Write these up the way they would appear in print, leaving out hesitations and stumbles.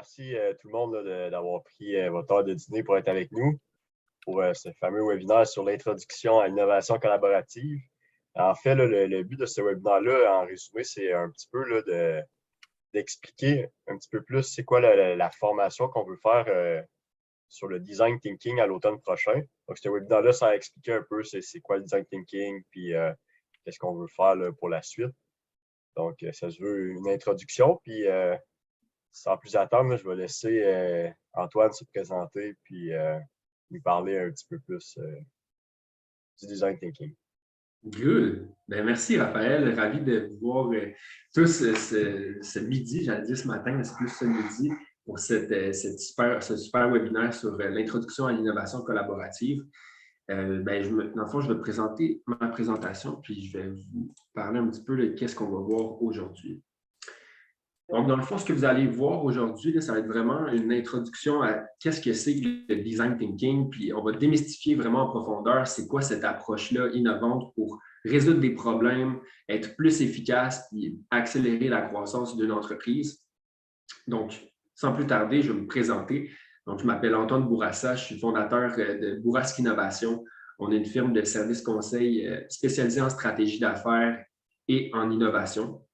Merci tout le monde là, d'avoir pris votre heure de dîner pour être avec nous pour ce fameux webinaire sur l'introduction à l'innovation collaborative. En fait, là, le but de ce webinaire-là, en résumé, c'est un petit peu là, d'expliquer un petit peu plus c'est quoi la formation qu'on veut faire sur le design thinking à l'automne prochain. Donc, ce webinaire-là, ça a expliqué un peu c'est quoi le design thinking, puis qu'est-ce qu'on veut faire là, pour la suite. Donc, ça se veut une introduction, puis sans plus attendre, là, je vais laisser Antoine se présenter puis lui parler un petit peu plus du design thinking. Good. Ben, merci, Raphaël. Ravi de vous voir tous ce midi, j'allais dire ce matin, mais c'est plus ce midi, pour ce super webinaire sur l'introduction à l'innovation collaborative. Dans le fond, je vais présenter ma présentation, puis je vais vous parler un petit peu de qu'est-ce qu'on va voir aujourd'hui. Donc, dans le fond, ce que vous allez voir aujourd'hui, ça va être vraiment une introduction à qu'est-ce que c'est que le design thinking, puis on va démystifier vraiment en profondeur c'est quoi cette approche-là innovante pour résoudre des problèmes, être plus efficace, puis accélérer la croissance d'une entreprise. Donc, sans plus tarder, je vais me présenter. Donc, je m'appelle Antoine Bourassa, je suis fondateur de Bourrasque Innovation. On est une firme de services conseils spécialisée en stratégie d'affaires et en innovation.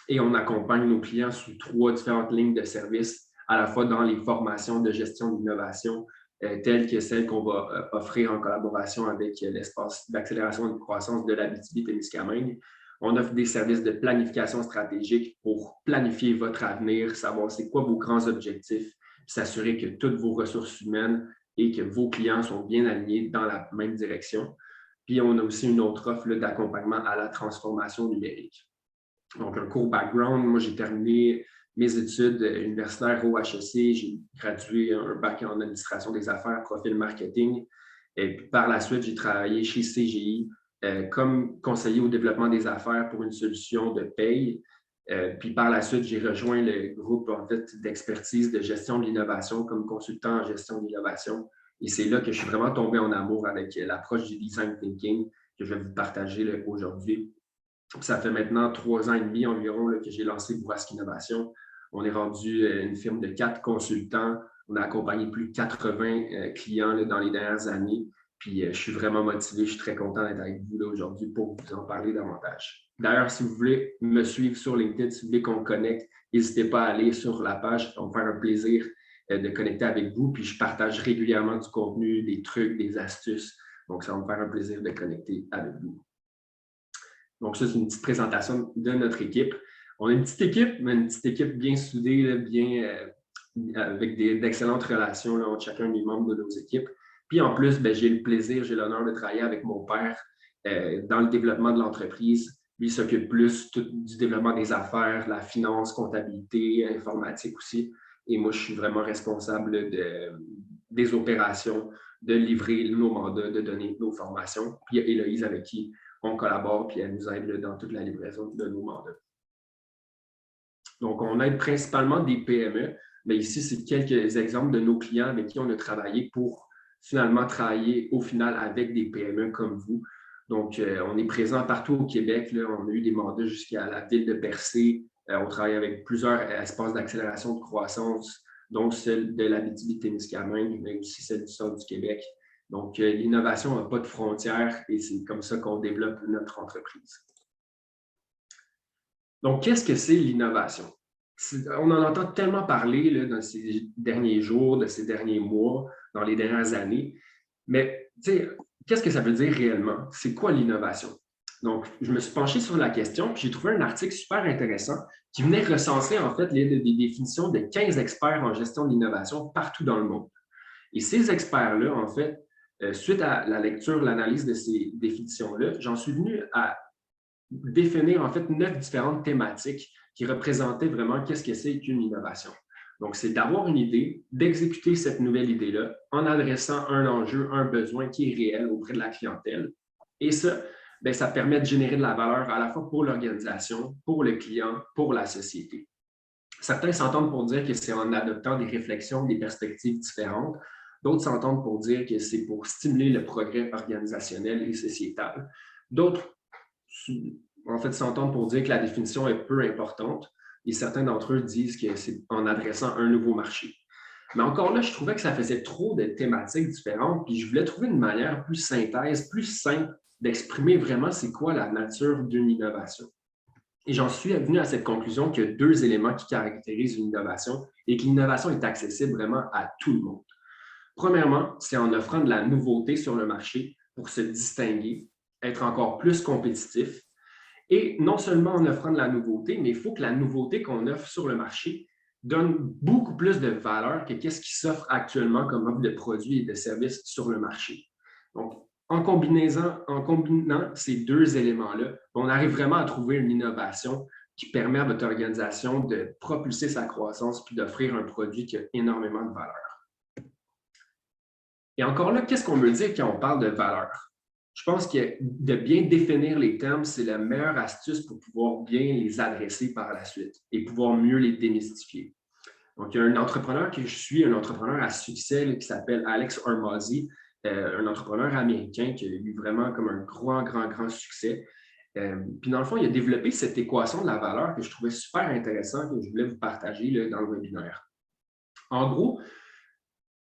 Et on accompagne nos clients sous 3 différentes lignes de services, à la fois dans les formations de gestion d'innovation, telles que celles qu'on va offrir en collaboration avec l'espace d'accélération et de croissance de l'Abitibi-Témiscamingue. On offre des services de planification stratégique pour planifier votre avenir, savoir c'est quoi vos grands objectifs, s'assurer que toutes vos ressources humaines et que vos clients sont bien alignés dans la même direction. Puis, on a aussi une autre offre d'accompagnement à la transformation numérique. Donc, un court background, moi, j'ai terminé mes études universitaires au HEC, j'ai gradué un bac en administration des affaires, profil marketing. Et puis, par la suite, j'ai travaillé chez CGI comme conseiller au développement des affaires pour une solution de paye. Puis par la suite, j'ai rejoint le groupe en fait, d'expertise de gestion de l'innovation comme consultant en gestion de l'innovation. Et c'est là que je suis vraiment tombé en amour avec l'approche du design thinking que je vais vous partager aujourd'hui. Ça fait maintenant 3 ans et demi environ que j'ai lancé Bourrasque Innovation. On est rendu une firme de 4 consultants. On a accompagné plus de 80 clients dans les dernières années. Puis je suis vraiment motivé, je suis très content d'être avec vous aujourd'hui pour vous en parler davantage. D'ailleurs, si vous voulez me suivre sur LinkedIn, si vous voulez qu'on connecte, n'hésitez pas à aller sur la page. Ça va me faire un plaisir de connecter avec vous. Puis je partage régulièrement du contenu, des trucs, des astuces. Donc, ça va me faire un plaisir de connecter avec vous. Donc, ça, c'est une petite présentation de notre équipe. On a une petite équipe, mais une petite équipe bien soudée, avec d'excellentes relations entre chacun des membres de nos équipes. Puis en plus, j'ai le plaisir, j'ai l'honneur de travailler avec mon père dans le développement de l'entreprise. Lui, il s'occupe plus du développement des affaires, la finance, comptabilité, informatique aussi. Et moi, je suis vraiment responsable des opérations, de livrer nos mandats, de donner nos formations. Puis il y a Héloïse avec qui on collabore, puis elle nous aide dans toute la livraison de nos mandats. Donc, on aide principalement des PME, mais ici, c'est quelques exemples de nos clients avec qui on a travaillé pour finalement travailler au final avec des PME comme vous. Donc, on est présent partout au Québec. Là, on a eu des mandats jusqu'à la ville de Percé. On travaille avec plusieurs espaces d'accélération de croissance, donc celle de l'Abitibi-Témiscamingue, mais aussi celle du centre du Québec. Donc, l'innovation n'a pas de frontières et c'est comme ça qu'on développe notre entreprise. Donc, qu'est-ce que c'est l'innovation? On en entend tellement parler là, dans ces derniers jours, de ces derniers mois, dans les dernières années, mais qu'est-ce que ça veut dire réellement? C'est quoi l'innovation? Donc, je me suis penché sur la question, puis j'ai trouvé un article super intéressant qui venait recenser en fait les définitions de 15 experts en gestion de l'innovation partout dans le monde. Et ces experts-là, en fait, suite à la lecture, l'analyse de ces définitions-là, j'en suis venu à définir en fait 9 différentes thématiques qui représentaient vraiment qu'est-ce que c'est qu'une innovation. Donc, c'est d'avoir une idée, d'exécuter cette nouvelle idée-là en adressant un enjeu, un besoin qui est réel auprès de la clientèle. Et ça, ça permet de générer de la valeur à la fois pour l'organisation, pour le client, pour la société. Certains s'entendent pour dire que c'est en adoptant des réflexions, des perspectives différentes. D'autres s'entendent pour dire que c'est pour stimuler le progrès organisationnel et sociétal. D'autres, en fait, s'entendent pour dire que la définition est peu importante. et certains d'entre eux disent que c'est en adressant un nouveau marché. Mais encore là, je trouvais que ça faisait trop de thématiques différentes, puis je voulais trouver une manière plus synthèse, plus simple d'exprimer vraiment c'est quoi la nature d'une innovation. Et j'en suis venu à cette conclusion qu'il y a 2 éléments qui caractérisent une innovation et que l'innovation est accessible vraiment à tout le monde. Premièrement, c'est en offrant de la nouveauté sur le marché pour se distinguer, être encore plus compétitif. Et non seulement en offrant de la nouveauté, mais il faut que la nouveauté qu'on offre sur le marché donne beaucoup plus de valeur que ce qui s'offre actuellement comme offre de produits et de services sur le marché. Donc, en combinant ces 2 éléments-là, on arrive vraiment à trouver une innovation qui permet à votre organisation de propulser sa croissance puis d'offrir un produit qui a énormément de valeur. Et encore là, qu'est-ce qu'on veut dire quand on parle de valeur? Je pense que de bien définir les termes, c'est la meilleure astuce pour pouvoir bien les adresser par la suite et pouvoir mieux les démystifier. Donc, il y a un entrepreneur que je suis, un entrepreneur à succès là, qui s'appelle Alex Hormozi, un entrepreneur américain qui a eu vraiment comme un grand succès. Puis dans le fond, il a développé cette équation de la valeur que je trouvais super intéressante que je voulais vous partager là, dans le webinaire. En gros,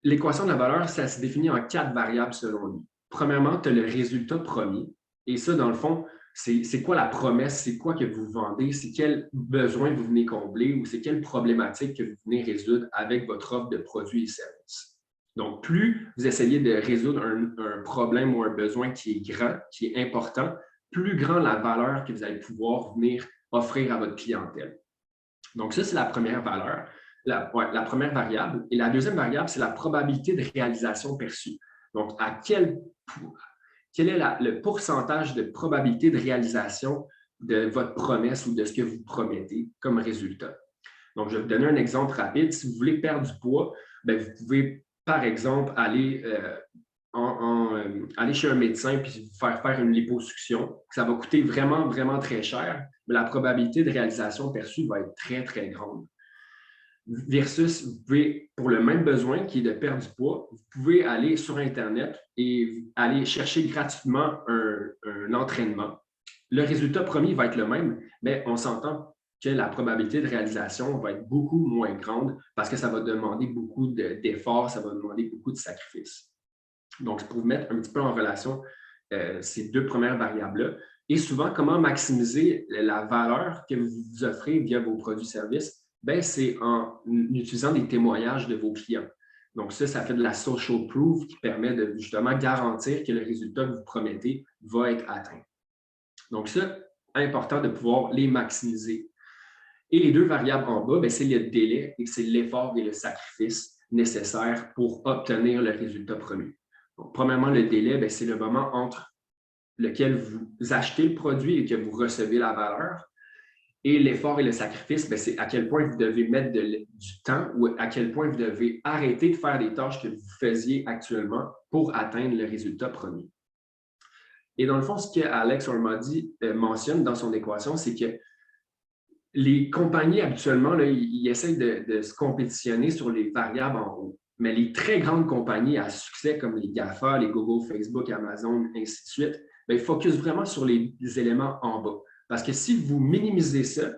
l'équation de la valeur, ça se définit en 4 variables selon lui. Premièrement, tu as le résultat premier. Et ça, dans le fond, c'est quoi la promesse? C'est quoi que vous vendez? C'est quel besoin vous venez combler ou c'est quelle problématique que vous venez résoudre avec votre offre de produits et services? Donc, plus vous essayez de résoudre un problème ou un besoin qui est grand, qui est important, plus grand la valeur que vous allez pouvoir venir offrir à votre clientèle. Donc, ça, c'est la première valeur. La première variable. Et la deuxième variable, c'est la probabilité de réalisation perçue. Donc, quel est le pourcentage de probabilité de réalisation de votre promesse ou de ce que vous promettez comme résultat? Donc, je vais vous donner un exemple rapide. Si vous voulez perdre du poids, bien, vous pouvez, par exemple, aller chez un médecin puis vous faire une liposuction. Ça va coûter vraiment très cher, mais la probabilité de réalisation perçue va être très grande. Versus, vous pouvez, pour le même besoin qui est de perdre du poids, vous pouvez aller sur Internet et aller chercher gratuitement un entraînement. Le résultat premier va être le même, mais on s'entend que la probabilité de réalisation va être beaucoup moins grande parce que ça va demander beaucoup d'efforts, ça va demander beaucoup de sacrifices. Donc, c'est pour vous mettre un petit peu en relation ces 2 premières variables-là. Et souvent, comment maximiser la valeur que vous offrez via vos produits et services? Bien, c'est en utilisant des témoignages de vos clients. Donc, ça fait de la social proof qui permet de justement garantir que le résultat que vous promettez va être atteint. Donc, ça, important de pouvoir les maximiser. Et les 2 variables en bas, c'est le délai et c'est l'effort et le sacrifice nécessaires pour obtenir le résultat promis. Donc, premièrement, le délai, c'est le moment entre lequel vous achetez le produit et que vous recevez la valeur. Et l'effort et le sacrifice, c'est à quel point vous devez mettre du temps ou à quel point vous devez arrêter de faire des tâches que vous faisiez actuellement pour atteindre le résultat promis. Et dans le fond, ce qu'Alex Hormozi mentionne dans son équation, c'est que les compagnies, habituellement, là, ils essayent de se compétitionner sur les variables en haut. Mais les très grandes compagnies à succès, comme les GAFA, les Google, Facebook, Amazon, ainsi de suite, ils focusent vraiment sur les éléments en bas. Parce que si vous minimisez ça,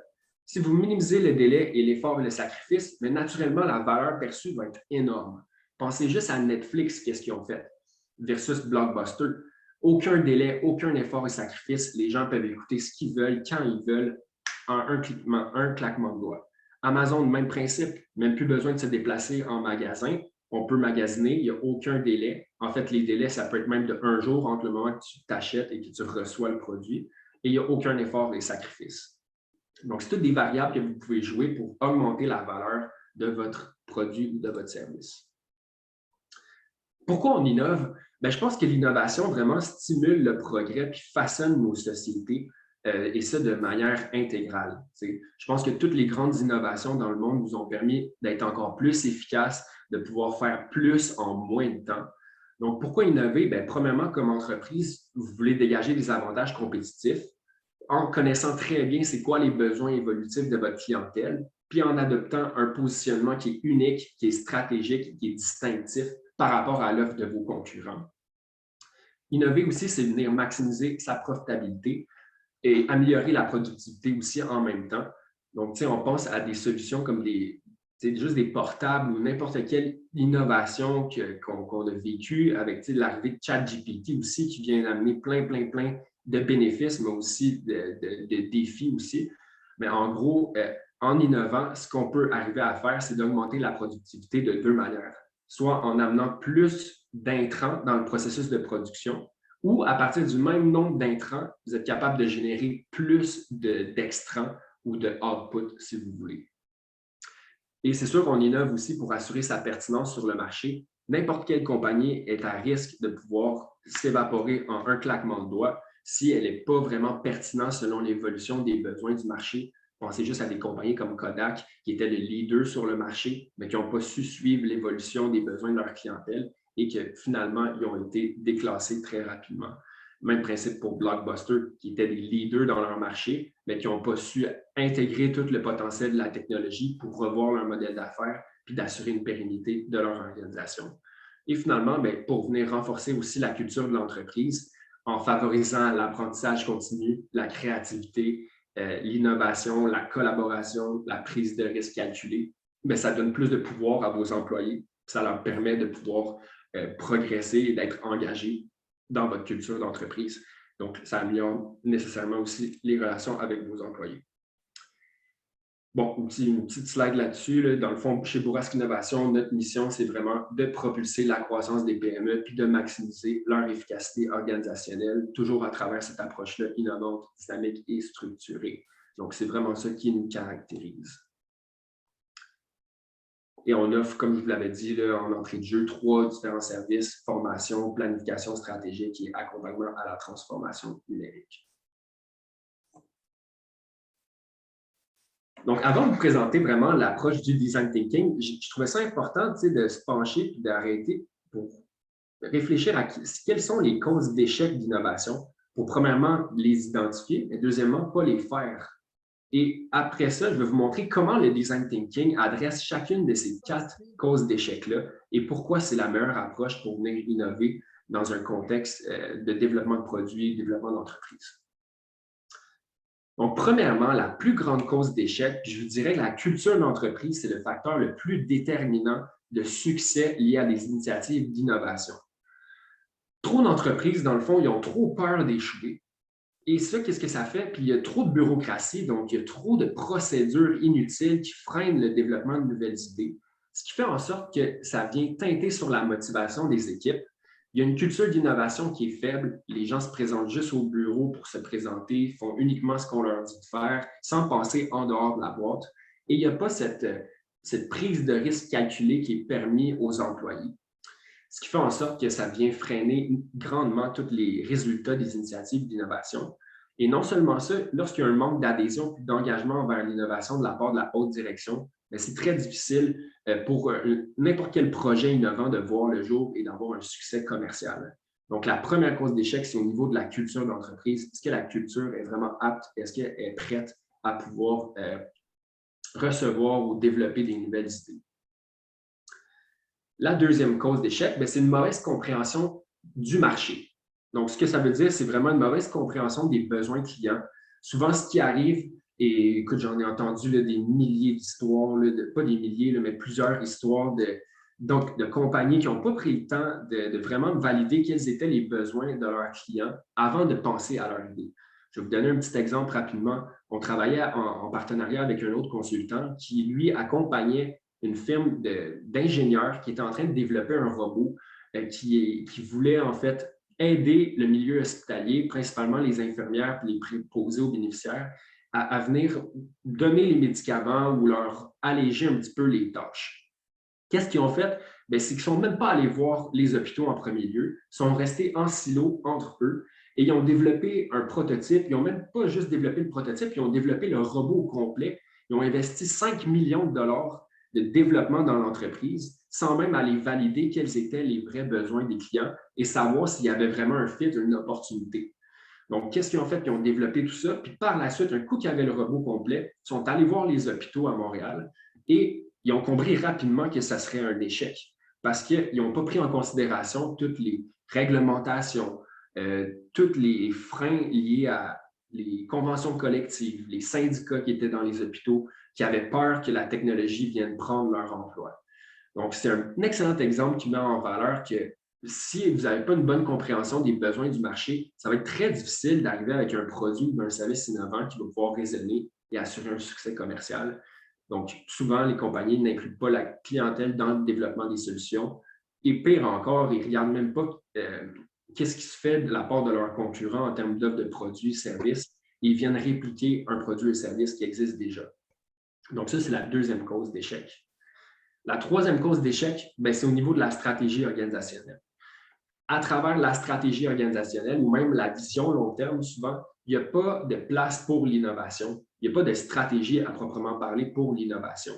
si vous minimisez le délai et l'effort et le sacrifice, mais naturellement, la valeur perçue va être énorme. Pensez juste à Netflix, qu'est-ce qu'ils ont fait, versus Blockbuster. Aucun délai, aucun effort et sacrifice. Les gens peuvent écouter ce qu'ils veulent, quand ils veulent, en un claquement de doigts. Amazon, même principe, même plus besoin de se déplacer en magasin. On peut magasiner, il n'y a aucun délai. En fait, les délais, ça peut être même de 1 jour entre le moment que tu t'achètes et que tu reçois le produit. Et il n'y a aucun effort et sacrifice. Donc, c'est toutes des variables que vous pouvez jouer pour augmenter la valeur de votre produit ou de votre service. Pourquoi on innove? Je pense que l'innovation vraiment stimule le progrès puis façonne nos sociétés et ça de manière intégrale. Je pense que toutes les grandes innovations dans le monde nous ont permis d'être encore plus efficaces, de pouvoir faire plus en moins de temps. Donc, pourquoi innover? Premièrement, comme entreprise, vous voulez dégager des avantages compétitifs en connaissant très bien c'est quoi les besoins évolutifs de votre clientèle, puis en adoptant un positionnement qui est unique, qui est stratégique, qui est distinctif par rapport à l'offre de vos concurrents. Innover aussi, c'est venir maximiser sa profitabilité et améliorer la productivité aussi en même temps Donc, on pense à des solutions comme juste des portables ou n'importe quelle innovation qu'on a vécue avec l'arrivée de ChatGPT aussi, qui vient amener plein de bénéfices, mais aussi de défis aussi. Mais en gros, en innovant, ce qu'on peut arriver à faire, c'est d'augmenter la productivité de deux manières. Soit en amenant plus d'intrants dans le processus de production, ou à partir du même nombre d'intrants, vous êtes capable de générer plus d'extrants ou de output, si vous voulez. Et c'est sûr qu'on innove aussi pour assurer sa pertinence sur le marché. N'importe quelle compagnie est à risque de pouvoir s'évaporer en un claquement de doigts si elle n'est pas vraiment pertinente selon l'évolution des besoins du marché. Pensez juste à des compagnies comme Kodak, qui étaient les leaders sur le marché, mais qui n'ont pas su suivre l'évolution des besoins de leur clientèle et que finalement, ils ont été déclassés très rapidement. Même principe pour Blockbuster, qui étaient des leaders dans leur marché, mais qui n'ont pas su intégrer tout le potentiel de la technologie pour revoir leur modèle d'affaires puis d'assurer une pérennité de leur organisation. Et finalement, pour venir renforcer aussi la culture de l'entreprise en favorisant l'apprentissage continu, la créativité, l'innovation, la collaboration, la prise de risque calculée, ça donne plus de pouvoir à vos employés. Ça leur permet de pouvoir progresser et d'être engagés dans votre culture d'entreprise. Donc, ça améliore nécessairement aussi les relations avec vos employés. Bon, une petite slide là-dessus. Dans le fond, chez Bourrasque Innovation, notre mission, c'est vraiment de propulser la croissance des PME puis de maximiser leur efficacité organisationnelle, toujours à travers cette approche-là innovante, dynamique et structurée. Donc, c'est vraiment ça qui nous caractérise. Et on offre, comme je vous l'avais dit en entrée de jeu, 3 différents services: formation, planification stratégique et accompagnement à la transformation numérique. Donc, avant de vous présenter vraiment l'approche du design thinking, je trouvais ça important de se pencher et d'arrêter pour réfléchir à quelles sont les causes d'échec d'innovation pour, premièrement, les identifier et, deuxièmement, pas les faire. Et après ça, je vais vous montrer comment le design thinking adresse chacune de ces 4 causes d'échec-là et pourquoi c'est la meilleure approche pour venir innover dans un contexte de développement de produits, développement d'entreprise. Donc, premièrement, la plus grande cause d'échec, je vous dirais que la culture d'entreprise, c'est le facteur le plus déterminant de succès lié à des initiatives d'innovation. Trop d'entreprises, dans le fond, ils ont trop peur d'échouer. Et ça, qu'est-ce que ça fait? Puis il y a trop de bureaucratie, donc il y a trop de procédures inutiles qui freinent le développement de nouvelles idées, ce qui fait en sorte que ça vient teinter sur la motivation des équipes. Il y a une culture d'innovation qui est faible. Les gens se présentent juste au bureau pour se présenter, font uniquement ce qu'on leur dit de faire, sans penser en dehors de la boîte. Et il n'y a pas cette prise de risque calculée qui est permise aux employés. Ce qui fait en sorte que ça vient freiner grandement tous les résultats des initiatives d'innovation. Et non seulement ça, lorsqu'il y a un manque d'adhésion et d'engagement vers l'innovation de la part de la haute direction, c'est très difficile pour n'importe quel projet innovant de voir le jour et d'avoir un succès commercial. Donc, la première cause d'échec, c'est au niveau de la culture d'entreprise. Est-ce que la culture est vraiment apte? Est-ce qu'elle est prête à pouvoir recevoir ou développer des nouvelles idées? La deuxième cause d'échec, c'est une mauvaise compréhension du marché. Donc, ce que ça veut dire, c'est vraiment une mauvaise compréhension des besoins clients. Souvent, ce qui arrive, et écoute, j'en ai entendu des milliers d'histoires, pas des milliers, mais plusieurs histoires de compagnies qui n'ont pas pris le temps de vraiment valider quels étaient les besoins de leurs clients avant de penser à leur idée. Je vais vous donner un petit exemple rapidement. On travaillait en partenariat avec un autre consultant qui, lui, accompagnait une firme d'ingénieurs qui était en train de développer un robot qui voulait en fait aider le milieu hospitalier, principalement les infirmières et les préposés aux bénéficiaires, à venir donner les médicaments ou leur alléger un petit peu les tâches. Qu'est-ce qu'ils ont fait? C'est qu'ils ne sont même pas allés voir les hôpitaux en premier lieu, ils sont restés en silo entre eux et ils ont développé un prototype. Ils n'ont même pas juste développé le prototype, ils ont développé le robot au complet. Ils ont investi 5 millions de dollars de développement dans l'entreprise sans même aller valider quels étaient les vrais besoins des clients et savoir s'il y avait vraiment un fit, une opportunité. Donc, qu'est-ce qu'ils ont fait? Ils ont développé tout ça. Puis par la suite, un coup qu'ils avaient le robot complet, ils sont allés voir les hôpitaux à Montréal et ils ont compris rapidement que ça serait un échec parce qu'ils n'ont pas pris en considération toutes les réglementations, tous les freins liés à les conventions collectives, les syndicats qui étaient dans les hôpitaux, qui avaient peur que la technologie vienne prendre leur emploi. Donc, c'est un excellent exemple qui met en valeur que si vous n'avez pas une bonne compréhension des besoins du marché, ça va être très difficile d'arriver avec un produit ou un service innovant qui va pouvoir résonner et assurer un succès commercial. Donc, souvent, les compagnies n'incluent pas la clientèle dans le développement des solutions. Et pire encore, ils ne regardent même pas qu'est-ce qui se fait de la part de leurs concurrents en termes d'offres de produits, services. Ils viennent répliquer un produit ou service qui existe déjà. Donc, ça, c'est la deuxième cause d'échec. La troisième cause d'échec, c'est au niveau de la stratégie organisationnelle. À travers la stratégie organisationnelle ou même la vision long terme, souvent, il n'y a pas de place pour l'innovation. Il n'y a pas de stratégie à proprement parler pour l'innovation.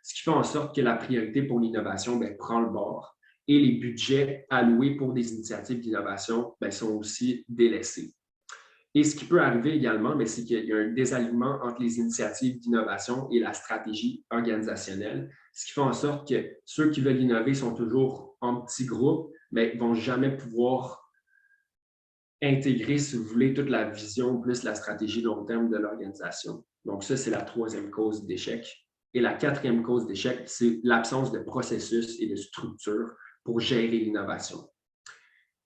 Ce qui fait en sorte que la priorité pour l'innovation prend le bord et les budgets alloués pour des initiatives d'innovation sont aussi délaissés. Et ce qui peut arriver également, c'est qu'il y a un désalignement entre les initiatives d'innovation et la stratégie organisationnelle, ce qui fait en sorte que ceux qui veulent innover sont toujours en petits groupes, mais ne vont jamais pouvoir intégrer, si vous voulez, toute la vision plus la stratégie long terme de l'organisation. Donc ça, c'est la troisième cause d'échec. Et la quatrième cause d'échec, c'est l'absence de processus et de structure pour gérer l'innovation.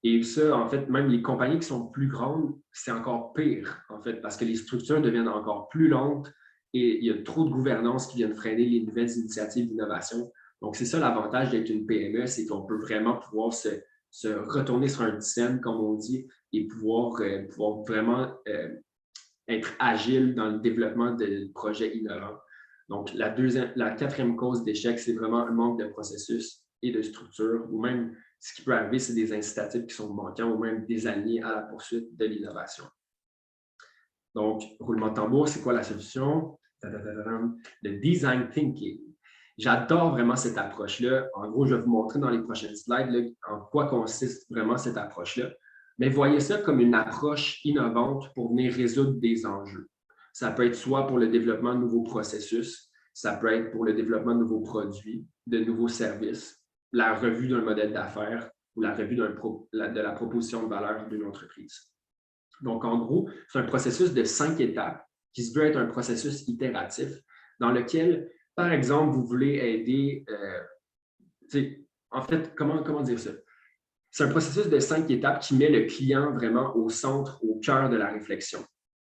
Et ça, en fait, même les compagnies qui sont plus grandes, c'est encore pire, en fait, parce que les structures deviennent encore plus lentes et il y a trop de gouvernance qui viennent freiner les nouvelles initiatives d'innovation. Donc, c'est ça l'avantage d'être une PME, c'est qu'on peut vraiment pouvoir se retourner sur un dizaine, comme on dit, et pouvoir vraiment être agile dans le développement de projets innovants. Donc, la quatrième cause d'échec, c'est vraiment un manque de processus et de structure, ou même ce qui peut arriver, c'est des incitatifs qui sont manquants ou même désalignés à la poursuite de l'innovation. Donc, roulement de tambour, c'est quoi la solution? Le design thinking. J'adore vraiment cette approche-là. En gros, je vais vous montrer dans les prochaines slides là, en quoi consiste vraiment cette approche-là. Mais voyez ça comme une approche innovante pour venir résoudre des enjeux. Ça peut être soit pour le développement de nouveaux processus, ça peut être pour le développement de nouveaux produits, de nouveaux services, la revue d'un modèle d'affaires ou la revue de la proposition de valeur d'une entreprise. Donc, en gros, c'est un processus de 5 étapes qui se veut être un processus itératif dans lequel, par exemple, vous voulez aider, en fait, comment dire ça? C'est un processus de 5 étapes qui met le client vraiment au centre, au cœur de la réflexion.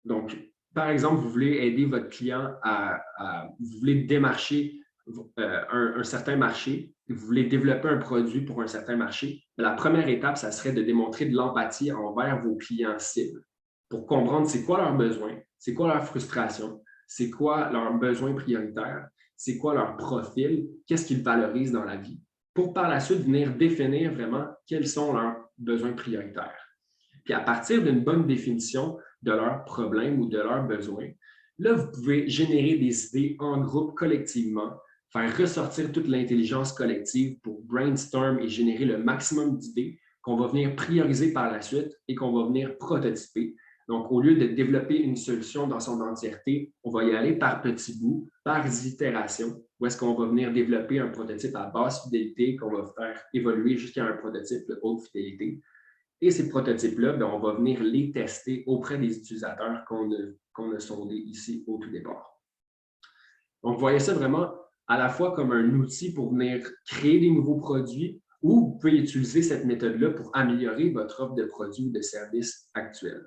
Donc, par exemple, vous voulez aider votre client vous voulez démarcher un certain marché, vous voulez développer un produit pour un certain marché. La première étape, ça serait de démontrer de l'empathie envers vos clients cibles pour comprendre c'est quoi leurs besoins, c'est quoi leur frustration, c'est quoi leurs besoins prioritaires, c'est quoi leur profil, qu'est-ce qu'ils valorisent dans la vie, pour par la suite venir définir vraiment quels sont leurs besoins prioritaires. Puis à partir d'une bonne définition de leurs problèmes ou de leurs besoins, là, vous pouvez générer des idées en groupe collectivement, faire ressortir toute l'intelligence collective pour brainstorm et générer le maximum d'idées qu'on va venir prioriser par la suite et qu'on va venir prototyper. Donc, au lieu de développer une solution dans son entièreté, on va y aller par petits bouts, par itération, où est-ce qu'on va venir développer un prototype à basse fidélité qu'on va faire évoluer jusqu'à un prototype de haute fidélité. Et ces prototypes-là, on va venir les tester auprès des utilisateurs qu'on a sondés ici au tout départ. Donc, vous voyez ça vraiment à la fois comme un outil pour venir créer des nouveaux produits ou vous pouvez utiliser cette méthode-là pour améliorer votre offre de produits ou de services actuels.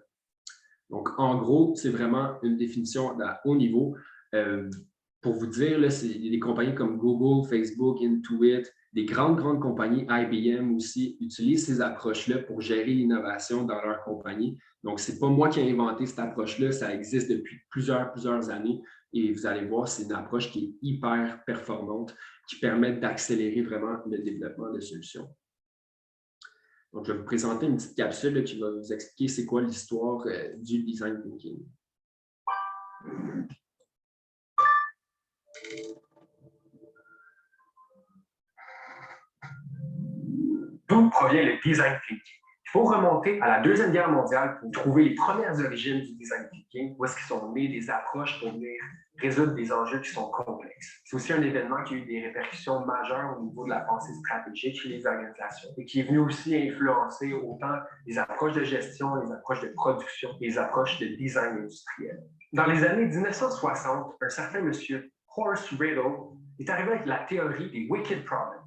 Donc, en gros, c'est vraiment une définition à haut niveau. Pour vous dire, là, il y a des compagnies comme Google, Facebook, Intuit, des grandes compagnies, IBM aussi, utilisent ces approches-là pour gérer l'innovation dans leur compagnie. Donc, ce n'est pas moi qui ai inventé cette approche-là, ça existe depuis plusieurs années et vous allez voir, c'est une approche qui est hyper performante, qui permet d'accélérer vraiment le développement de solutions. Donc, je vais vous présenter une petite capsule là, qui va vous expliquer c'est quoi l'histoire du design thinking. D'où provient le design thinking? Il faut remonter à la Deuxième Guerre mondiale pour trouver les premières origines du design thinking, où est-ce qu'ils sont nés des approches pour venir résoudre des enjeux qui sont complexes. C'est aussi un événement qui a eu des répercussions majeures au niveau de la pensée stratégique chez les organisations et qui est venu aussi influencer autant les approches de gestion, les approches de production, les approches de design industriel. Dans les années 1960, un certain monsieur Horace Riddle est arrivé avec la théorie des wicked problems.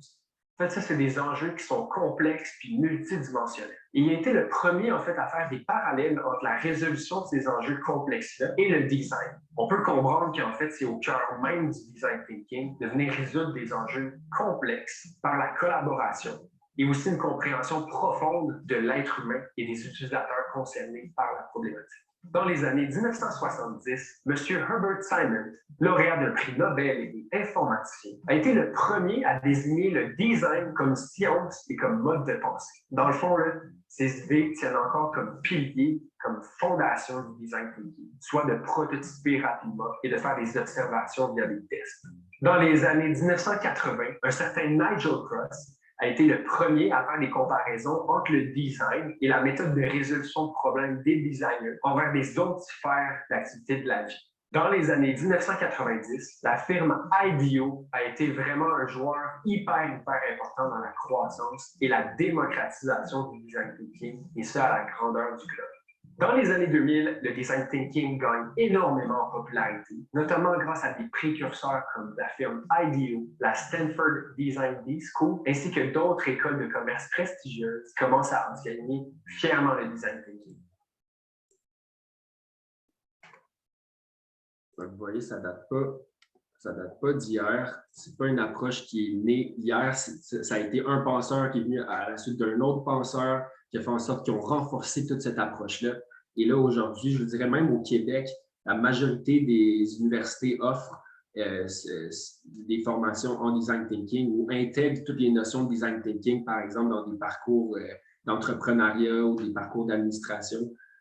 En fait, ça, c'est des enjeux qui sont complexes puis multidimensionnels. Et il a été le premier, en fait, à faire des parallèles entre la résolution de ces enjeux complexes-là et le design. On peut comprendre qu'en fait, c'est au cœur même du design thinking de venir résoudre des enjeux complexes par la collaboration et aussi une compréhension profonde de l'être humain et des utilisateurs concernés par la problématique. Dans les années 1970, M. Herbert Simon, lauréat d'un prix Nobel et informaticien, a été le premier à désigner le design comme science et comme mode de pensée. Dans le fond, là, ces idées tiennent encore comme pilier, comme fondation du design thinking, soit de prototyper rapidement et de faire des observations via des tests. Dans les années 1980, un certain Nigel Cross a été le premier à faire des comparaisons entre le design et la méthode de résolution de problèmes des designers envers des autres sphères d'activité de la vie. Dans les années 1990, la firme IDEO a été vraiment un joueur hyper important dans la croissance et la démocratisation du design thinking, et ça à la grandeur du globe. Dans les années 2000, le design thinking gagne énormément en popularité, notamment grâce à des précurseurs comme la firme IDEO, la Stanford Design School, ainsi que d'autres écoles de commerce prestigieuses qui commencent à enseigner fièrement le design thinking. Vous voyez, ça date pas d'hier. C'est pas une approche qui est née hier. Ça a été un penseur qui est venu à la suite d'un autre penseur qui a fait en sorte qu'ils ont renforcé toute cette approche-là. Et là, aujourd'hui, je vous dirais même au Québec, la majorité des universités offrent des formations en design thinking ou intègrent toutes les notions de design thinking, par exemple, dans des parcours d'entrepreneuriat ou des parcours d'administration.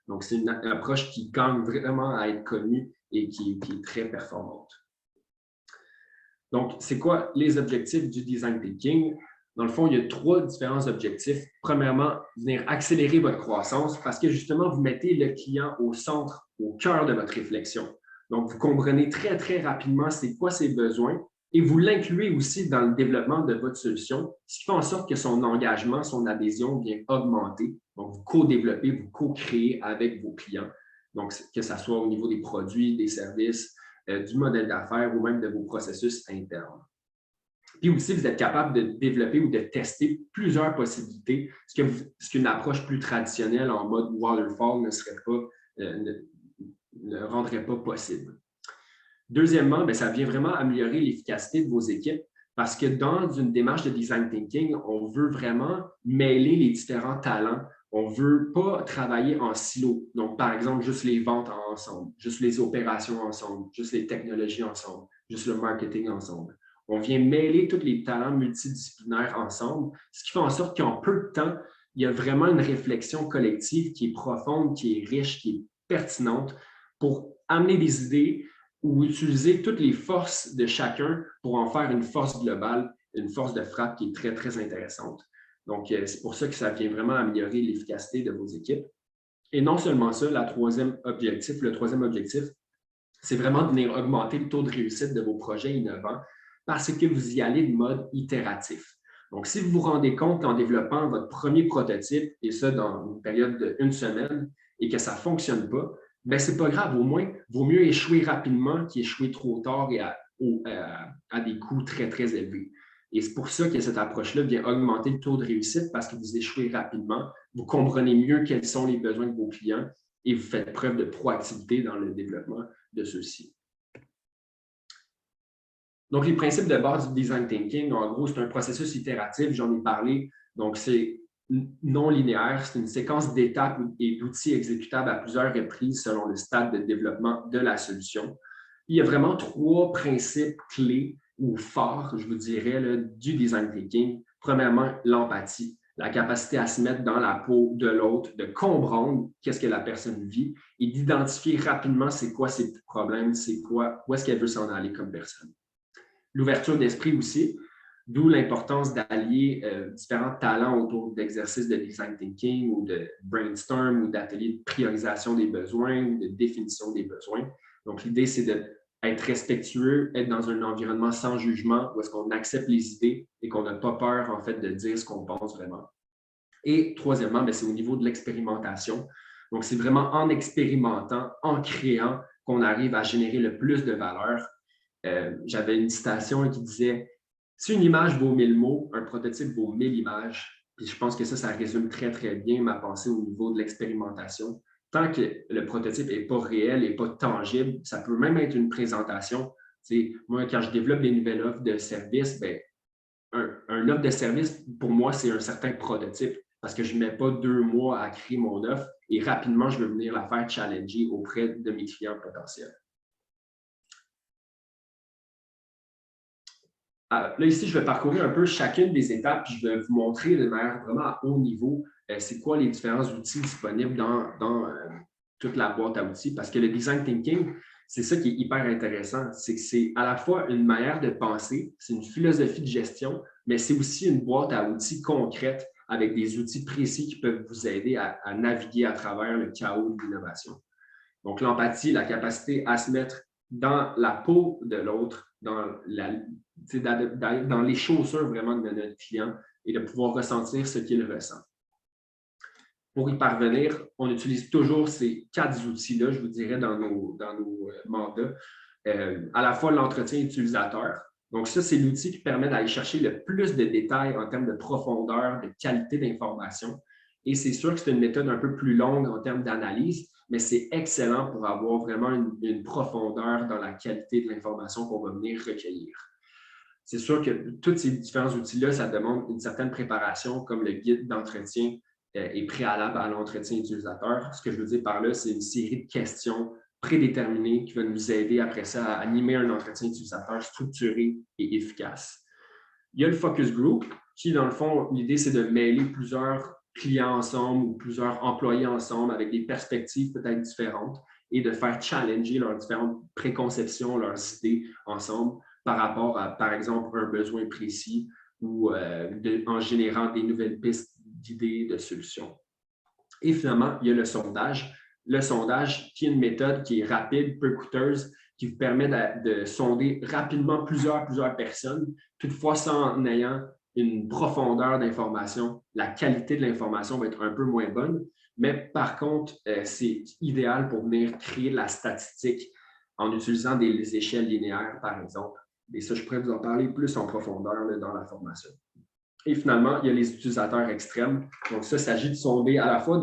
Donc, c'est une approche qui gagne vraiment à être connue et qui est très performante. Donc, c'est quoi les objectifs du design thinking? Dans le fond, il y a 3 différents objectifs. Premièrement, venir accélérer votre croissance parce que justement, vous mettez le client au centre, au cœur de votre réflexion. Donc, vous comprenez très, très rapidement c'est quoi ses besoins et vous l'incluez aussi dans le développement de votre solution, ce qui fait en sorte que son engagement, son adhésion vient augmenter. Donc, vous co-développez, vous co-créez avec vos clients. Donc, que ce soit au niveau des produits, des services, du modèle d'affaires ou même de vos processus internes. Puis aussi, vous êtes capable de développer ou de tester plusieurs possibilités, ce qu'une approche plus traditionnelle en mode waterfall ne rendrait pas possible. Deuxièmement, ça vient vraiment améliorer l'efficacité de vos équipes parce que dans une démarche de design thinking, on veut vraiment mêler les différents talents. On ne veut pas travailler en silo. Donc, par exemple, juste les ventes ensemble, juste les opérations ensemble, juste les technologies ensemble, juste le marketing ensemble. On vient mêler tous les talents multidisciplinaires ensemble, ce qui fait en sorte qu'en peu de temps, il y a vraiment une réflexion collective qui est profonde, qui est riche, qui est pertinente pour amener des idées ou utiliser toutes les forces de chacun pour en faire une force globale, une force de frappe qui est très, très intéressante. Donc, c'est pour ça que ça vient vraiment améliorer l'efficacité de vos équipes. Et non seulement ça, le troisième objectif, c'est vraiment de venir augmenter le taux de réussite de vos projets innovants parce que vous y allez de mode itératif. Donc, si vous vous rendez compte qu'en développant votre premier prototype, et ça dans une période d'1 semaine, et que ça ne fonctionne pas, bien, ce n'est pas grave. Au moins, il vaut mieux échouer rapidement qu'échouer trop tard et à des coûts très, très élevés. Et c'est pour ça que cette approche-là vient augmenter le taux de réussite parce que vous échouez rapidement, vous comprenez mieux quels sont les besoins de vos clients et vous faites preuve de proactivité dans le développement de ceux-ci. Donc, les principes de base du design thinking, en gros, c'est un processus itératif, j'en ai parlé. Donc, c'est non linéaire, c'est une séquence d'étapes et d'outils exécutables à plusieurs reprises selon le stade de développement de la solution. Il y a vraiment 3 principes clés ou forts, je vous dirais, là, du design thinking. Premièrement, l'empathie, la capacité à se mettre dans la peau de l'autre, de comprendre qu'est-ce que la personne vit et d'identifier rapidement c'est quoi ses problèmes, c'est quoi, où est-ce qu'elle veut s'en aller comme personne. L'ouverture d'esprit aussi. D'où l'importance d'allier différents talents autour d'exercices de design thinking ou de brainstorm ou d'ateliers de priorisation des besoins ou de définition des besoins. Donc, l'idée, c'est d'être respectueux, être dans un environnement sans jugement où est-ce qu'on accepte les idées et qu'on n'a pas peur, en fait, de dire ce qu'on pense vraiment. Et troisièmement, c'est au niveau de l'expérimentation. Donc, c'est vraiment en expérimentant, en créant, qu'on arrive à générer le plus de valeur. J'avais une citation qui disait « Si une image vaut 1000 mots, un prototype vaut 1000 images. » Puis je pense que ça résume très, très bien ma pensée au niveau de l'expérimentation. Tant que le prototype n'est pas réel, n'est pas tangible, ça peut même être une présentation. Moi, quand je développe des nouvelles offres de services, un offre de service, pour moi, c'est un certain prototype parce que je ne mets pas 2 mois à créer mon offre et rapidement, je vais venir la faire challenger auprès de mes clients potentiels. Là, ici, je vais parcourir un peu chacune des étapes puis je vais vous montrer de manière vraiment à haut niveau c'est quoi les différents outils disponibles dans toute la boîte à outils parce que le design thinking, c'est ça qui est hyper intéressant. C'est que c'est à la fois une manière de penser, c'est une philosophie de gestion, mais c'est aussi une boîte à outils concrète avec des outils précis qui peuvent vous aider à naviguer à travers le chaos de l'innovation. Donc, l'empathie, la capacité à se mettre dans la peau de l'autre, dans les chaussures vraiment de notre client et de pouvoir ressentir ce qu'il ressent. Pour y parvenir, on utilise toujours ces 4 outils-là, je vous dirais, dans nos mandats. À la fois l'entretien utilisateur. Donc, ça, c'est l'outil qui permet d'aller chercher le plus de détails en termes de profondeur, de qualité d'information. Et c'est sûr que c'est une méthode un peu plus longue en termes d'analyse, mais c'est excellent pour avoir vraiment une profondeur dans la qualité de l'information qu'on va venir recueillir. C'est sûr que tous ces différents outils-là, ça demande une certaine préparation, comme le guide d'entretien est préalable à l'entretien utilisateur. Ce que je veux dire par là, c'est une série de questions prédéterminées qui va nous aider après ça à animer un entretien utilisateur structuré et efficace. Il y a le focus group qui, dans le fond, l'idée, c'est de mêler plusieurs clients ensemble ou plusieurs employés ensemble avec des perspectives peut-être différentes et de faire challenger leurs différentes préconceptions, leurs idées ensemble par rapport à, par exemple, un besoin précis ou en générant des nouvelles pistes d'idées, de solutions. Et finalement, il y a le sondage. Le sondage, qui est une méthode qui est rapide, peu coûteuse, qui vous permet de sonder rapidement plusieurs personnes, toutefois sans ayant une profondeur d'information. La qualité de l'information va être un peu moins bonne, mais par contre, c'est idéal pour venir créer la statistique en utilisant des échelles linéaires, par exemple. Et ça, je pourrais vous en parler plus en profondeur là, dans la formation. Et finalement, il y a les utilisateurs extrêmes. Donc, ça, il s'agit de sonder à la fois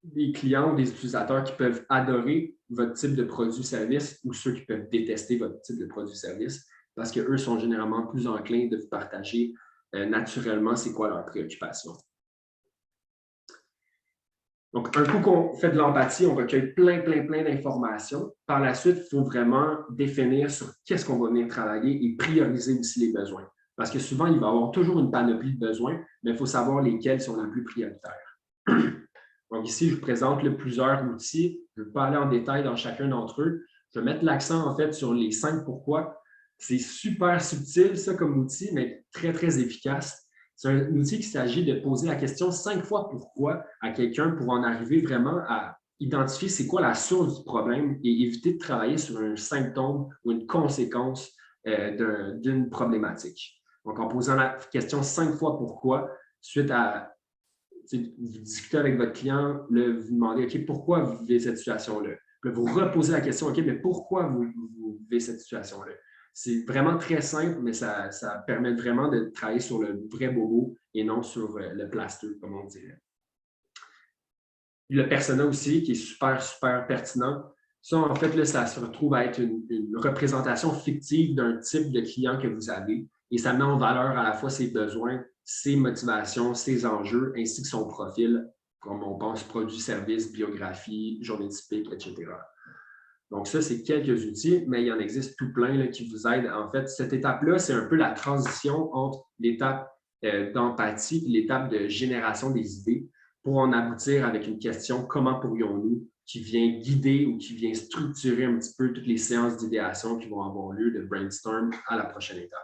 des clients ou des utilisateurs qui peuvent adorer votre type de produit-service ou ceux qui peuvent détester votre type de produit-service parce qu'eux sont généralement plus enclins de vous partager naturellement c'est quoi leur préoccupation. Donc, un coup qu'on fait de l'empathie, on recueille plein d'informations. Par la suite, il faut vraiment définir sur qu'est-ce qu'on va venir travailler et prioriser aussi les besoins. Parce que souvent, il va y avoir toujours une panoplie de besoins, mais il faut savoir lesquels sont les plus prioritaires. Donc ici, je vous présente plusieurs outils. Je ne vais pas aller en détail dans chacun d'entre eux. Je vais mettre l'accent en fait sur les 5 pourquoi. C'est super subtil, ça, comme outil, mais très efficace. C'est un outil qui s'agit de poser la question 5 fois pourquoi à quelqu'un pour en arriver vraiment à identifier c'est quoi la source du problème et éviter de travailler sur un symptôme ou une conséquence d'une problématique. Donc, en posant la question 5 fois pourquoi, suite à vous discutez avec votre client, là, vous demandez OK, pourquoi vous vivez cette situation-là? Puis vous reposez la question OK, mais pourquoi vous vivez cette situation-là? C'est vraiment très simple, mais ça permet vraiment de travailler sur le vrai bobo et non sur le plaster, comme on dirait. Le persona aussi, qui est super pertinent. Ça, en fait, là, ça se retrouve à être une représentation fictive d'un type de client que vous avez et ça met en valeur à la fois ses besoins, ses motivations, ses enjeux, ainsi que son profil, comme on pense produit, service, biographie, journée typique, etc. Donc ça, c'est quelques outils, mais il y en existe tout plein là, qui vous aident. En fait, cette étape-là, c'est un peu la transition entre l'étape d'empathie et l'étape de génération des idées pour en aboutir avec une question « Comment pourrions-nous » qui vient guider ou qui vient structurer un petit peu toutes les séances d'idéation qui vont avoir lieu de brainstorm à la prochaine étape.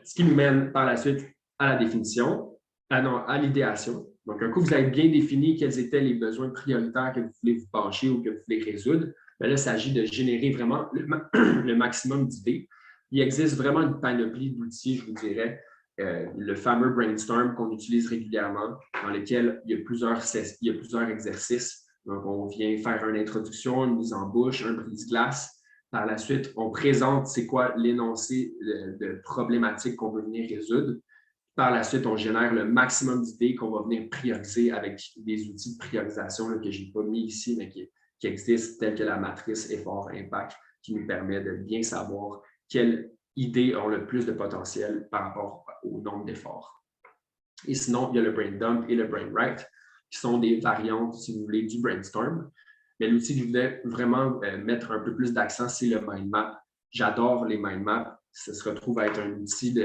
Ce qui nous mène par la suite à la définition, à l'idéation. Donc, un coup, vous avez bien défini quels étaient les besoins prioritaires que vous voulez vous pencher ou que vous voulez résoudre, bien là, il s'agit de générer vraiment le maximum d'idées. Il existe vraiment une panoplie d'outils, je vous dirais, le fameux brainstorm qu'on utilise régulièrement, dans lequel il y a plusieurs exercices. Donc, on vient faire une introduction, une mise en bouche, un brise-glace. Par la suite, on présente c'est quoi l'énoncé de problématiques qu'on veut venir résoudre. Par la suite, on génère le maximum d'idées qu'on va venir prioriser avec des outils de priorisation là, que je n'ai pas mis ici, mais qui existent, tels que la matrice effort-impact, qui nous permet de bien savoir quelles idées ont le plus de potentiel par rapport au nombre d'efforts. Et sinon, il y a le brain dump et le brain write, qui sont des variantes, si vous voulez, du brainstorm. Mais l'outil que je voulais vraiment mettre un peu plus d'accent, c'est le mind map. J'adore les mind maps. Ça se retrouve à être un outil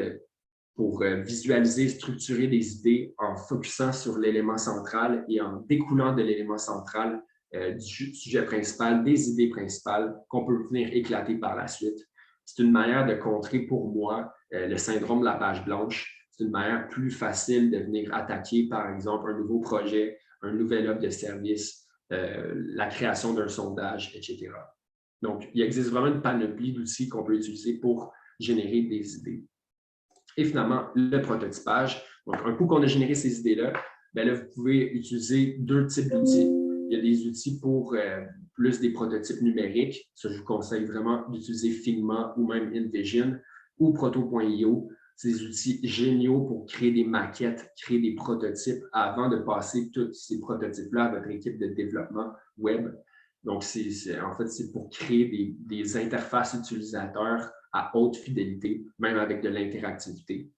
pour visualiser, structurer des idées en focusant sur l'élément central et en découlant de l'élément central du sujet principal, des idées principales qu'on peut venir éclater par la suite. C'est une manière de contrer pour moi le syndrome de la page blanche. C'est une manière plus facile de venir attaquer, par exemple, un nouveau projet, un nouvel offre de service, la création d'un sondage, etc. Donc, il existe vraiment une panoplie d'outils qu'on peut utiliser pour générer des idées. Et finalement, le prototypage. Donc, un coup qu'on a généré ces idées-là, bien là, vous pouvez utiliser deux types d'outils. Il y a des outils pour plus des prototypes numériques. Ça, je vous conseille vraiment d'utiliser Figma ou même InVision ou Proto.io. C'est des outils géniaux pour créer des maquettes, créer des prototypes avant de passer tous ces prototypes-là à votre équipe de développement web. Donc, en fait, c'est pour créer des interfaces utilisateurs à haute fidélité, même avec de l'interactivité.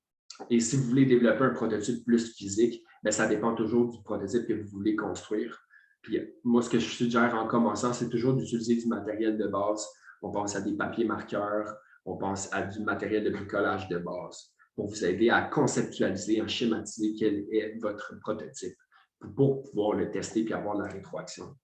Et si vous voulez développer un prototype plus physique, bien, ça dépend toujours du prototype que vous voulez construire. Puis moi, ce que je suggère en commençant, c'est toujours d'utiliser du matériel de base. On pense à des papiers marqueurs, on pense à du matériel de bricolage de base pour vous aider à conceptualiser, à schématiser quel est votre prototype pour pouvoir le tester et avoir de la rétroaction.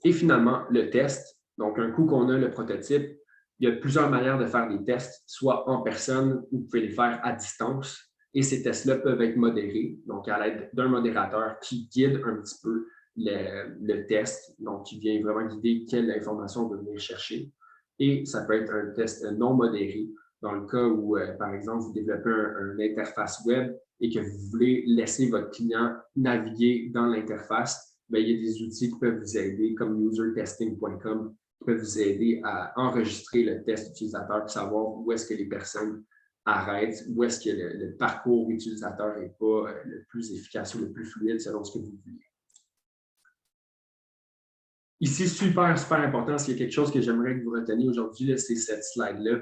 Et finalement, le test. Donc, un coup qu'on a le prototype, il y a plusieurs manières de faire des tests, soit en personne ou vous pouvez les faire à distance. Et ces tests-là peuvent être modérés, donc à l'aide d'un modérateur qui guide un petit peu le test, donc qui vient vraiment guider quelle information on veut venir chercher. Et ça peut être un test non modéré, dans le cas où, par exemple, vous développez une interface web et que vous voulez laisser votre client naviguer dans l'interface. Bien, il y a des outils qui peuvent vous aider, comme usertesting.com, qui peuvent vous aider à enregistrer le test utilisateur pour savoir où est-ce que les personnes arrêtent, où est-ce que le parcours utilisateur n'est pas le plus efficace ou le plus fluide selon ce que vous voulez. Ici, super, super important, s'il y a quelque chose que j'aimerais que vous reteniez aujourd'hui, c'est cette slide-là.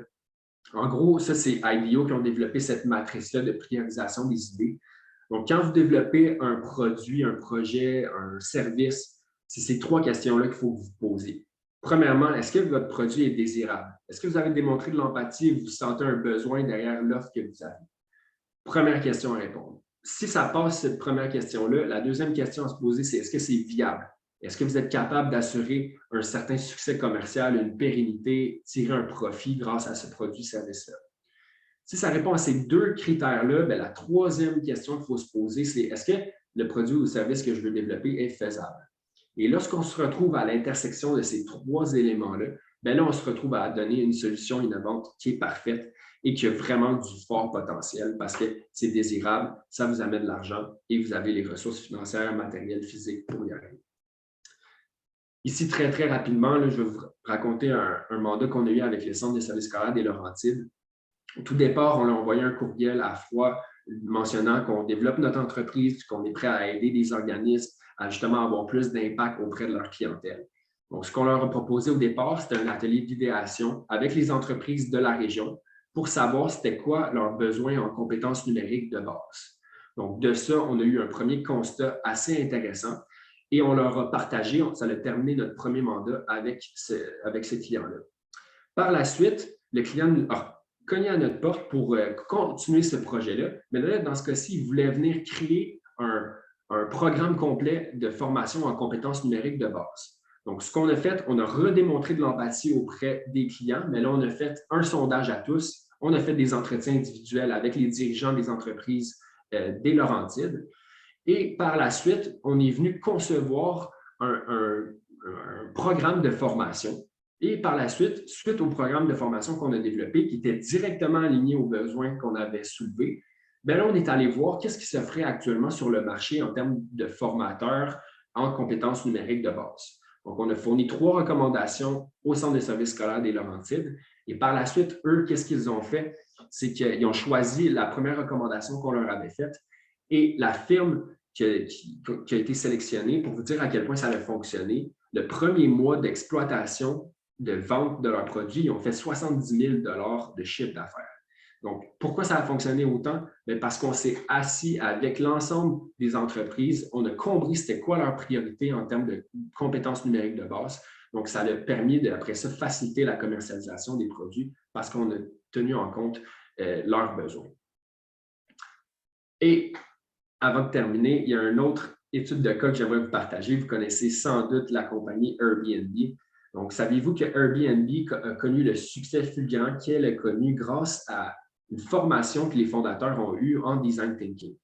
En gros, ça, c'est IDEO qui ont développé cette matrice-là de priorisation des idées. Donc, quand vous développez un produit, un projet, un service, c'est ces trois questions-là qu'il faut que vous posez. Premièrement, est-ce que votre produit est désirable? Est-ce que vous avez démontré de l'empathie et vous sentez un besoin derrière l'offre que vous avez? Première question à répondre. Si ça passe cette première question-là, la deuxième question à se poser, c'est est-ce que c'est viable? Est-ce que vous êtes capable d'assurer un certain succès commercial, une pérennité, tirer un profit grâce à ce produit-service-là? Si ça répond à ces deux critères-là, bien, la troisième question qu'il faut se poser, c'est est-ce que le produit ou le service que je veux développer est faisable? Et lorsqu'on se retrouve à l'intersection de ces trois éléments-là, bien là, on se retrouve à donner une solution innovante qui est parfaite et qui a vraiment du fort potentiel parce que c'est désirable, ça vous amène de l'argent et vous avez les ressources financières, matérielles, physiques pour y arriver. Ici, très, très rapidement, là, je vais vous raconter un mandat qu'on a eu avec le Centre des services scolaires des Laurentides. Au tout départ, on leur a envoyé un courriel à Froid mentionnant qu'on développe notre entreprise, qu'on est prêt à aider des organismes à justement avoir plus d'impact auprès de leur clientèle. Donc, ce qu'on leur a proposé au départ, c'était un atelier d'idéation avec les entreprises de la région pour savoir c'était quoi leurs besoins en compétences numériques de base. Donc, de ça, on a eu un premier constat assez intéressant et on leur a partagé, ça a terminé notre premier mandat avec ces clients-là. Par la suite, le client a cogné à notre porte pour continuer ce projet-là, mais là, dans ce cas-ci, il voulait venir créer un programme complet de formation en compétences numériques de base. Donc, ce qu'on a fait, on a redémontré de l'empathie auprès des clients, mais là, on a fait un sondage à tous. On a fait des entretiens individuels avec les dirigeants des entreprises des Laurentides. Et par la suite, on est venu concevoir un programme de formation. Et par la suite, suite au programme de formation qu'on a développé, qui était directement aligné aux besoins qu'on avait soulevés, bien là, on est allé voir qu'est-ce qui s'offrait actuellement sur le marché en termes de formateurs en compétences numériques de base. Donc, on a fourni 3 recommandations au Centre de services scolaires des Laurentides. Et par la suite, eux, qu'est-ce qu'ils ont fait? C'est qu'ils ont choisi la première recommandation qu'on leur avait faite et la firme qui a été sélectionnée, pour vous dire à quel point ça a fonctionné, le premier mois d'exploitation de vente de leurs produits, ils ont fait 70 000 de chiffre d'affaires. Donc, pourquoi ça a fonctionné autant? Bien, parce qu'on s'est assis avec l'ensemble des entreprises, on a compris c'était quoi leur priorité en termes de compétences numériques de base. Donc, ça a permis, après ça, faciliter la commercialisation des produits parce qu'on a tenu en compte leurs besoins. Et avant de terminer, il y a une autre étude de cas que j'aimerais vous partager. Vous connaissez sans doute la compagnie Airbnb. Donc, saviez-vous que Airbnb a connu le succès fulgurant qu'elle a connu grâce à une formation que les fondateurs ont eue en design thinking?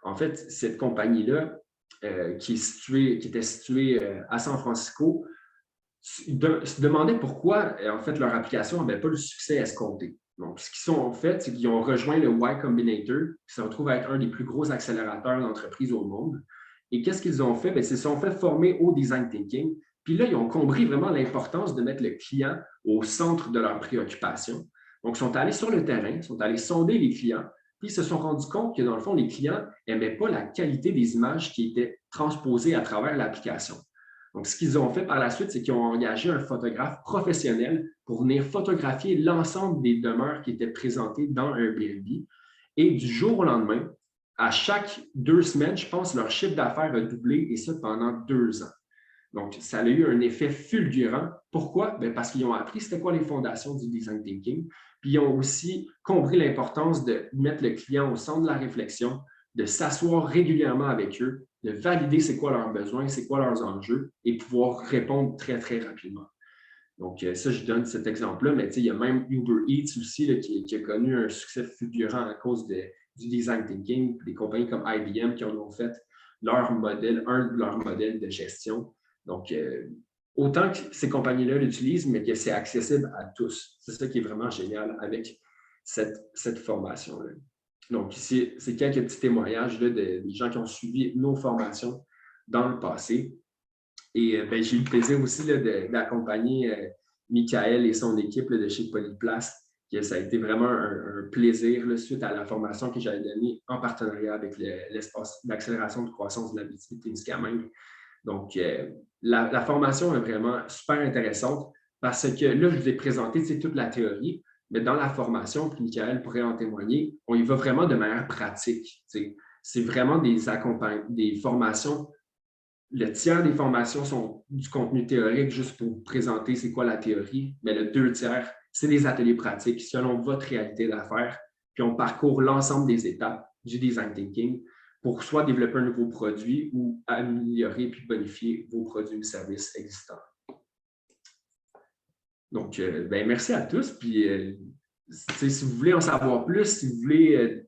En fait, cette compagnie-là, qui était située à San Francisco, se demandait pourquoi, en fait, leur application n'avait pas le succès escompté. Donc, ce qu'ils ont fait, c'est qu'ils ont rejoint le Y Combinator, qui se retrouve à être un des plus gros accélérateurs d'entreprises au monde. Et qu'est-ce qu'ils ont fait? Bien, ils se sont fait former au design thinking. Puis là, ils ont compris vraiment l'importance de mettre le client au centre de leurs préoccupations. Donc, ils sont allés sur le terrain, ils sont allés sonder les clients, puis ils se sont rendus compte que, dans le fond, les clients n'aimaient pas la qualité des images qui étaient transposées à travers l'application. Donc, ce qu'ils ont fait par la suite, c'est qu'ils ont engagé un photographe professionnel pour venir photographier l'ensemble des demeures qui étaient présentées dans Airbnb. Et du jour au lendemain, à chaque 2 semaines, je pense, leur chiffre d'affaires a doublé et ça pendant 2 ans. Donc, ça a eu un effet fulgurant. Pourquoi? Bien, parce qu'ils ont appris c'était quoi les fondations du design thinking, puis ils ont aussi compris l'importance de mettre le client au centre de la réflexion, de s'asseoir régulièrement avec eux, de valider c'est quoi leurs besoins, c'est quoi leurs enjeux et pouvoir répondre très, très rapidement. Donc, ça, je donne cet exemple-là, mais il y a même Uber Eats aussi là, qui a connu un succès fulgurant à cause du design thinking, des compagnies comme IBM qui en ont fait leur modèle, un de leurs modèles de gestion. Donc, autant que ces compagnies-là l'utilisent, mais que c'est accessible à tous. C'est ça qui est vraiment génial avec cette formation-là. Donc, ici, c'est quelques petits témoignages là, des gens qui ont suivi nos formations dans le passé. Et j'ai eu le plaisir aussi là, d'accompagner Michael et son équipe là, de chez Polyplace. Ça a été vraiment un plaisir là, suite à la formation que j'avais donnée en partenariat avec l'espace d'accélération de croissance de la BTB-Témiscamingue. Donc, la formation est vraiment super intéressante parce que là, je vous ai présenté toute la théorie, mais dans la formation, puis Michael pourrait en témoigner, on y va vraiment de manière pratique. C'est vraiment des formations. Le tiers des formations sont du contenu théorique juste pour vous présenter c'est quoi la théorie, mais le 2 tiers, c'est des ateliers pratiques selon votre réalité d'affaires, puis on parcourt l'ensemble des étapes du design thinking pour soit développer un nouveau produit ou améliorer puis bonifier vos produits ou services existants. Donc, merci à tous. Puis, si vous voulez en savoir plus, si vous voulez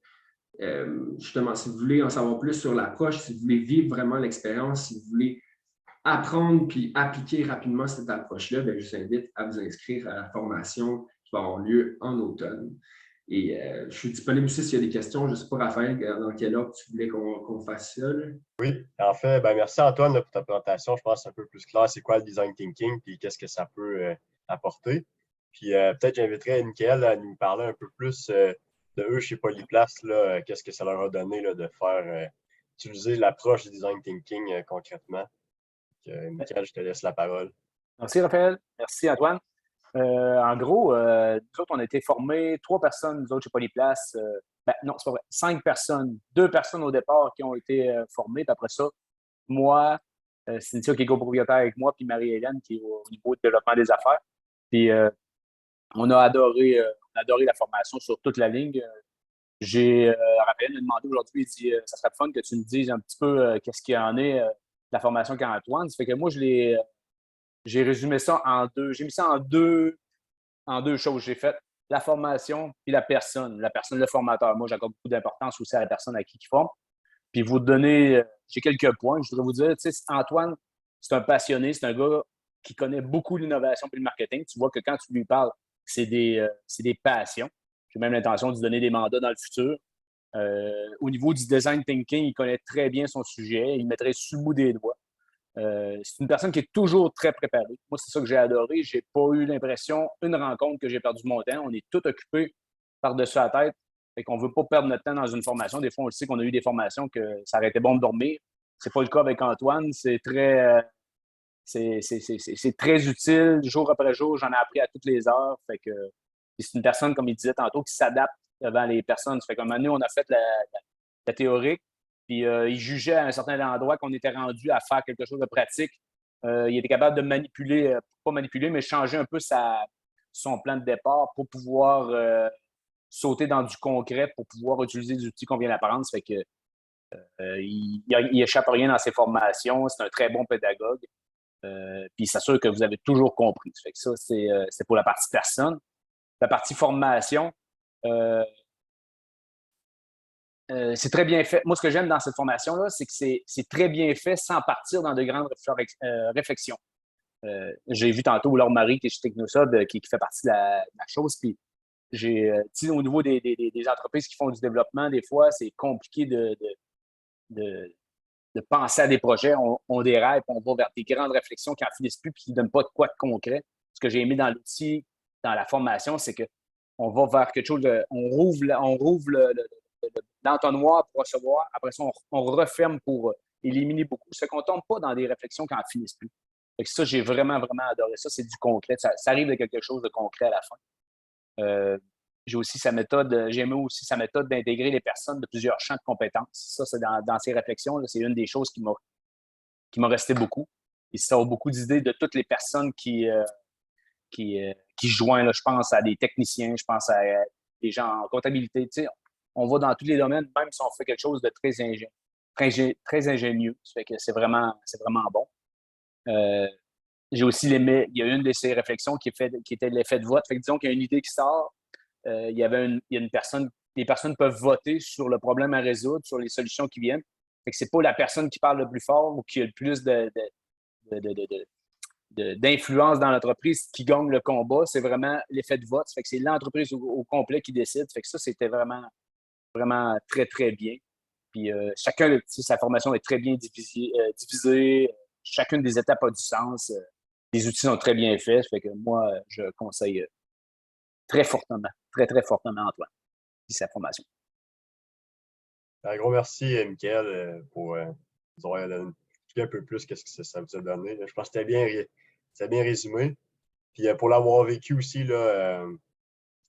justement, si vous voulez en savoir plus sur l'approche, si vous voulez vivre vraiment l'expérience, si vous voulez apprendre puis appliquer rapidement cette approche-là, je vous invite à vous inscrire à la formation qui va avoir lieu en automne. Et je suis disponible aussi s'il y a des questions. Je ne sais pas, Raphaël, dans quel ordre tu voulais qu'on fasse ça? Là? Oui, en fait, merci Antoine pour ta présentation. Je pense que c'est un peu plus clair c'est quoi le design thinking et qu'est-ce que ça peut apporter. Puis peut-être j'inviterais Nickel à nous parler un peu plus de eux chez Polyplace, qu'est-ce que ça leur a donné là, de faire utiliser l'approche du design thinking concrètement. Nickel, je te laisse la parole. Merci Raphaël. Merci Antoine. En gros, nous autres, on a été formés 3 personnes, nous autres, chez Polyplace. Non, c'est pas vrai. 5 personnes. 2 personnes au départ qui ont été formées. Puis après ça, moi, Cynthia qui est copropriétaire avec moi, puis Marie-Hélène qui est au niveau du développement des affaires. Puis on a adoré la formation sur toute la ligne. Raphaël m'a demandé aujourd'hui, il dit ça serait fun que tu me dises un petit peu qu'est-ce qu'il y en est de la formation qu'Antoine. Ça fait que moi, j'ai résumé ça en 2. J'ai mis ça en deux choses. J'ai fait la formation puis la personne, le formateur. Moi, j'accorde beaucoup d'importance aussi à la personne à qui il forme. Puis vous donner, j'ai quelques points. Je voudrais vous dire, tu sais, Antoine, c'est un passionné, c'est un gars qui connaît beaucoup l'innovation et le marketing. Tu vois que quand tu lui parles, c'est des passions. J'ai même l'intention de lui donner des mandats dans le futur. Au niveau du design thinking, il connaît très bien son sujet. Il mettrait sous le bout des doigts. C'est une personne qui est toujours très préparée. Moi, c'est ça que j'ai adoré. J'ai pas eu l'impression, une rencontre, que j'ai perdu mon temps. On est tout occupé par-dessus la tête. Fait qu'on ne veut pas perdre notre temps dans une formation. Des fois, on le sait qu'on a eu des formations que ça aurait été bon de dormir. C'est pas le cas avec Antoine. C'est très utile. Jour après jour, j'en ai appris à toutes les heures. Fait que c'est une personne, comme il disait tantôt, qui s'adapte devant les personnes. Ça fait qu'un moment donné, on a fait la théorique. Puis il jugeait à un certain endroit qu'on était rendu à faire quelque chose de pratique. Il était capable de manipuler, pas manipuler, mais changer un peu son plan de départ pour pouvoir sauter dans du concret, pour pouvoir utiliser les outils qu'on vient d'apprendre. Ça fait que il échappe à rien dans ses formations. C'est un très bon pédagogue. Puis il s'assure que vous avez toujours compris. Ça fait que ça, c'est pour la partie personne. La partie formation, c'est très bien fait. Moi, ce que j'aime dans cette formation-là, c'est que c'est très bien fait sans partir dans de grandes réflexions. J'ai vu tantôt Laure Marie, qui est chez Technosod, qui fait partie de la chose. Puis au niveau des entreprises qui font du développement, des fois, c'est compliqué de penser à des projets. On déraille, puis on va vers des grandes réflexions qui n'en finissent plus, puis qui ne donnent pas de quoi de concret. Ce que j'ai aimé dans l'outil, dans la formation, c'est qu'on va vers quelque chose on rouvre l'entonnoir pour recevoir. Après ça, on referme pour éliminer beaucoup. C'est qu'on ne tombe pas dans des réflexions qui n'en finissent plus. Fait que ça, j'ai vraiment, vraiment adoré ça. C'est du concret. Ça arrive de quelque chose de concret à la fin. J'ai aimé aussi sa méthode d'intégrer les personnes de plusieurs champs de compétences. Ça, c'est dans ses réflexions, là, c'est une des choses qui m'a resté beaucoup. Il sort beaucoup d'idées de toutes les personnes qui joignent. Là. Je pense à des techniciens, je pense à des gens en comptabilité. Tu sais, on va dans tous les domaines, même si on fait quelque chose de très ingénieux. Ça fait que c'est vraiment bon. J'ai aussi aimé, il y a une de ces réflexions qui était l'effet de vote. Fait que disons qu'il y a une idée qui sort, il y a une personne, les personnes peuvent voter sur le problème à résoudre, sur les solutions qui viennent. Fait que c'est pas la personne qui parle le plus fort ou qui a le plus d'influence dans l'entreprise qui gagne le combat, c'est vraiment l'effet de vote. Ça fait que c'est l'entreprise au complet qui décide. Ça fait que ça, c'était vraiment, vraiment très, très bien. Puis chacun, sa formation est très bien divisée. Chacune des étapes a du sens. Les outils sont très bien faits. Ça fait que moi, je conseille très fortement, très, très fortement Antoine et sa formation. Un gros merci, Mickaël, pour nous avoir expliqué un peu plus qu'est-ce que ça vous a donné. Je pense que c'était bien résumé. Puis pour l'avoir vécu aussi, là,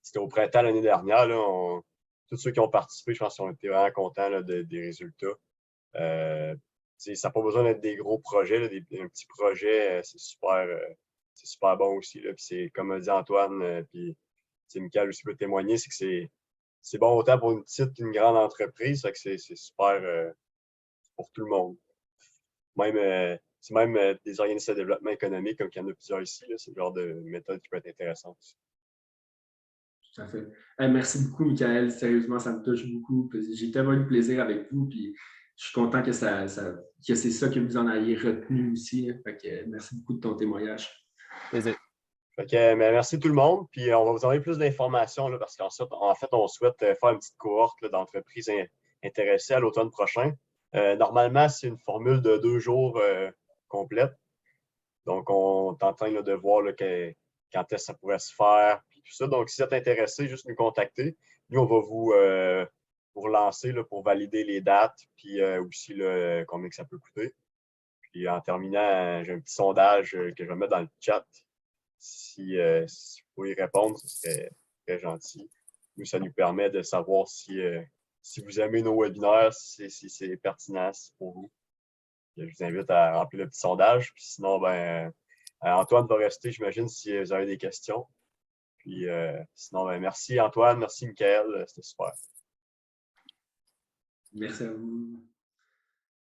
c'était au printemps l'année dernière. Là, tous ceux qui ont participé, je pense qu'on était vraiment contents là, des résultats. Ça n'a pas besoin d'être des gros projets. Là, un petit projet, c'est super bon aussi. Là. Puis c'est comme a dit Antoine, puis Mickaël aussi peut témoigner, c'est que c'est bon autant pour une petite qu'une grande entreprise. Ça que c'est super pour tout le monde. C'est même des organismes de développement économique, comme il y en a plusieurs ici. C'est le genre de méthode qui peut être intéressante aussi. Tout à fait. Merci beaucoup, Mickaël. Sérieusement, ça me touche beaucoup. J'ai tellement eu de plaisir avec vous. Puis je suis content que c'est ça que vous en ayez retenu aussi. Fait que, merci beaucoup de ton témoignage. Plaisir. Fait que, merci tout le monde. Puis on va vous envoyer plus d'informations parce qu'en fait, on souhaite faire une petite cohorte d'entreprises intéressées à l'automne prochain. Normalement, c'est une formule de 2 jours complète. Donc, on est en train de voir là, quand est-ce que ça pourrait se faire. Puis tout ça. Donc, si vous êtes intéressé, juste nous contacter. Nous, on va vous relancer là, pour valider les dates, puis aussi là, combien que ça peut coûter. Puis en terminant, j'ai un petit sondage que je vais mettre dans le chat. Si vous pouvez y répondre, ce serait très gentil. Nous, ça nous permet de savoir si vous aimez nos webinaires, si c'est pertinent pour vous. Je vous invite à remplir le petit sondage. Puis sinon, Antoine va rester, j'imagine, si vous avez des questions. Puis sinon, merci Antoine, merci Mickaël, c'était super. Merci à vous.